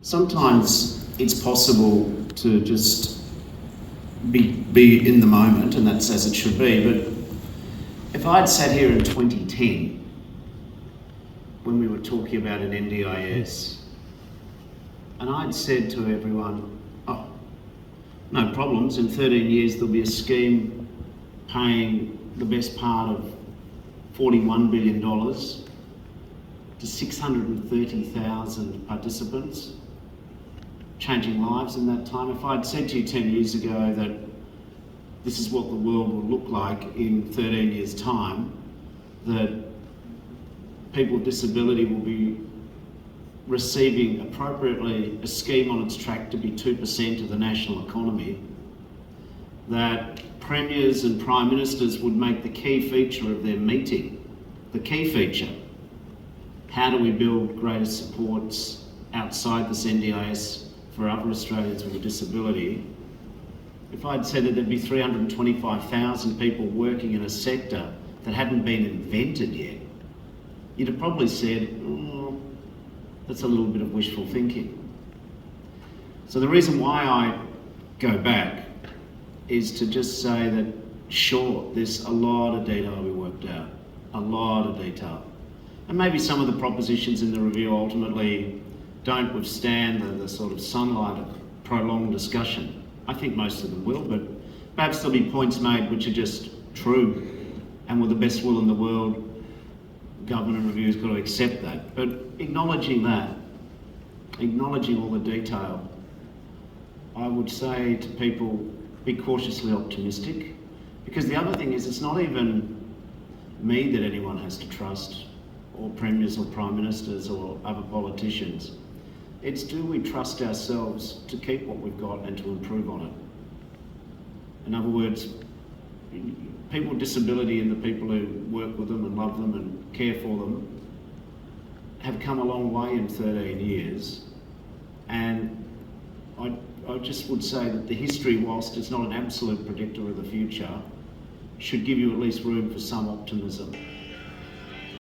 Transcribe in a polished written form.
Sometimes it's possible to just be in the moment, and that's as it should be, but if I'd sat here in 2010 when we were talking about an NDIS and I'd said to everyone, oh, no problems, in 13 years there'll be a scheme paying the best part of $41 billion to 630,000 participants, changing lives in that time. If I'd said to you 10 years ago that this is what the world will look like in 13 years' time, that people with disability will be receiving appropriately a scheme on its track to be 2% of the national economy, that premiers and prime ministers would make the key feature of their meeting, the key feature, how do we build greater supports outside this NDIS for other Australians with a disability. If I'd said that there'd be 325,000 people working in a sector that hadn't been invented yet, you'd have probably said, oh, that's a little bit of wishful thinking. So the reason why I go back is to just say that, sure, there's a lot of detail we worked out, a lot of detail. And maybe some of the propositions in the review ultimately don't withstand the sort of sunlight of prolonged discussion. I think most of them will, but perhaps there'll be points made which are just true, and with the best will in the world, government and review's got to accept that. But acknowledging that, acknowledging all the detail, I would say to people, be cautiously optimistic, because the other thing is it's not even me that anyone has to trust, or premiers or prime ministers or other politicians. It's do we trust ourselves to keep what we've got and to improve on it. In other words, people with disability and the people who work with them and love them and care for them have come a long way in 13 years. And I just would say that the history, whilst it's not an absolute predictor of the future, should give you at least room for some optimism.